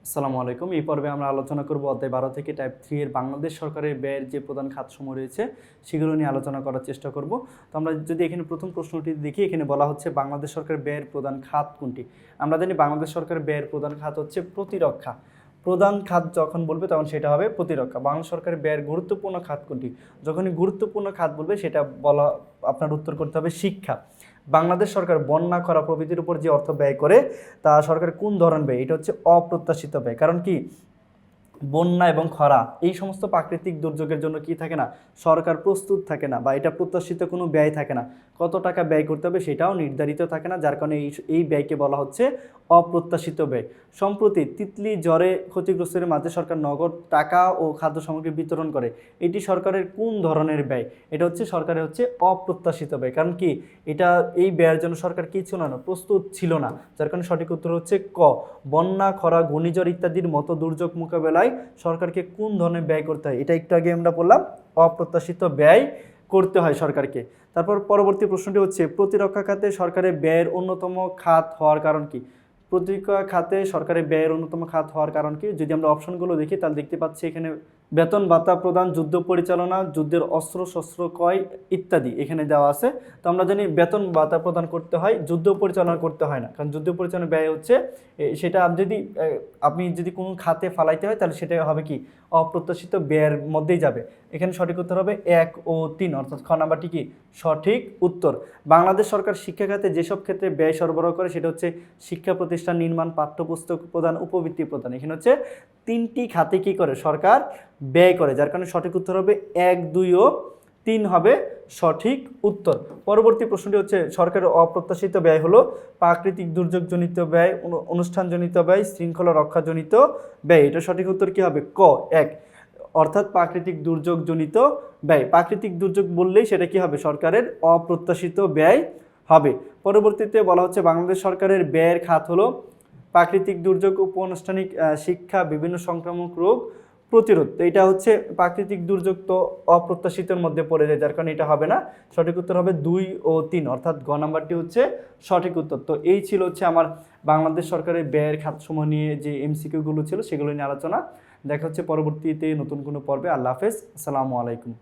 আসসালামু আলাইকুম। এই পর্বে আমরা আলোচনা করব অধ্যায় 12 থেকে টাইপ 3 এর বাংলাদেশ সরকারের ব্যয়ের যে প্রধান খাতসমূহ রয়েছে সেগুলো নিয়ে আলোচনা করার চেষ্টা করব। তো আমরা যদি এখানে প্রথম প্রশ্নটি দেখি, এখানে বলা হচ্ছে বাংলাদেশ সরকারের ব্যয়ের প্রধান খাত কোনটি। আমরা জানি বাংলাদেশ সরকারের ব্যয়ের প্রধান খাত হচ্ছে প্রতিরক্ষা। প্রধান খাত যখন বলবে তখন সেটা হবে প্রতিরক্ষা। বাংলাদেশ সরকারের ব্যয়ের গুরুত্বপূর্ণ খাত কোনটি, যখনই গুরুত্বপূর্ণ খাত বলবে সেটা বলা আপনার উত্তর করতে হবে শিক্ষা। বাংলাদেশ সরকার বন্যা খরা প্রভৃতির উপর যে অর্থ ব্যয় করে তা সরকার কোন ধরনের ব্যয়, এটা হচ্ছে অপ্রত্যাশিত ব্যয়। কারণ কি, বন্যা এবং খরা এই সমস্ত প্রাকৃতিক দুর্যোগের জন্য কি থাকে না, সরকার প্রস্তুত থাকে না, বা এটা প্রত্যাশিত কোনো ব্যয় থাকে না। কত টাকা ব্যয় করতে হবে সেটাও নির্ধারিত থাকে না, যার কারণে এই ব্যয়কে বলা হচ্ছে অপ্রত্যাশিত ব্যয়। সম্প্রতি তিতলি জ্বরে ক্ষতিগ্রস্তদের মাঝে সরকার নগদ টাকা ও খাদ্য সামগ্রী বিতরণ করে, এটি সরকারের কোন ধরনের ব্যয়, এটা হচ্ছে সরকারের হচ্ছে অপ্রত্যাশিত ব্যয়। কারণ কি, এটা এই ব্যয়ের জন্য সরকার কি ছিল না, প্রস্তুত ছিল না, যার কারণে সঠিক উত্তর হচ্ছে ক। বন্যা খরা ঘূর্ণিঝড় ইত্যাদির মতো দুর্যোগ মোকাবেলায় সরকারকে কোন ধরনের ব্যয় করতে হয়, এটা একটু আগে আমরা বললাম অপ্রত্যাশিত ব্যয় করতে হয় সরকারকে। তারপর পরবর্তী প্রশ্নটি হচ্ছে প্রতিরক্ষা খাতে সরকারের ব্যয়ের অন্যতম খাত হওয়ার কারণ কি। প্রতিরক্ষা খাতে সরকারের ব্যয়ের অন্যতম খাত হওয়ার কারণ কি, যদি আমরা অপশনগুলো দেখি তাহলে দেখতে পাচ্ছি এখানে বেতন ভাতা প্রদান, যুদ্ধ পরিচালনা, যুদ্ধের অস্ত্র শস্ত্র ক্রয় ইত্যাদি এখানে দেওয়া আছে। তো আমরা জানি বেতন ভাতা প্রদান করতে হয়, যুদ্ধ পরিচালনা করতে হয় না, কারণ যুদ্ধ পরিচালনা ব্যয় হচ্ছে সেটা আপনি যদি কোনো খাতে ফালাইতে হয় তাহলে সেটা হবে কি, অপ্রত্যাশিত ব্যয়ের মধ্যেই যাবে। এখানে সঠিক উত্তর হবে 1 ও 3, অর্থাৎ খ নাম্বারটি কি সঠিক উত্তর। বাংলাদেশ সরকার শিক্ষা খাতে যেসব ক্ষেত্রে ব্যয় সরবরাহ করে সেটা হচ্ছে শিক্ষা প্রতিষ্ঠান নির্মাণ, পাঠ্যপুস্তক প্রদান, উপবৃত্তি প্রদান। এখানে হচ্ছে 3টি খাতে কি করে সরকার ব্যয় করে, যার কারণে সঠিক উত্তর হবে 1, 2 ও 3 হবে সঠিক উত্তর। পরবর্তী প্রশ্নটি হচ্ছে সরকারের অপ্রত্যাশিত ব্যয় হলো প্রাকৃতিক দুর্যোগজনিত ব্যয়, অনুষ্ঠানজনিত ব্যয়, শৃঙ্খলা রক্ষাজনিত ব্যয়। এটা সঠিক উত্তর কি হবে, ক 1, অর্থাৎ প্রাকৃতিক দুর্যোগজনিত ব্যয়। প্রাকৃতিক দুর্যোগ বললেই সেটা কি হবে, সরকারের অপ্রত্যাশিত ব্যয় হবে। পরবর্তীতে বলা হচ্ছে বাংলাদেশ সরকারের ব্যয়ের খাত হলো প্রাকৃতিক দুর্যোগ, উপ-আনুষ্ঠানিক শিক্ষা, বিভিন্ন সংক্রামক রোগ প্রতিরোধ। তো এটা হচ্ছে প্রাকৃতিক দুর্যোগ তো অপ্রত্যাশিতের মধ্যে পড়ে যায়, যার কারণে এটা হবে না, সঠিক উত্তর হবে 2 ও 3, অর্থাৎ গ নাম্বারটি হচ্ছে সঠিক উত্তর। তো এই ছিল হচ্ছে আমার বাংলাদেশ সরকারের ব্যয়ের খাতসমূহ নিয়ে যে এমসিকিউগুলো ছিল সেগুলো নিয়ে আলোচনা। দেখা হচ্ছে পরবর্তীতে নতুন কোনো পর্বে। আল্লাহ হাফেজ, আসসালামু আলাইকুম।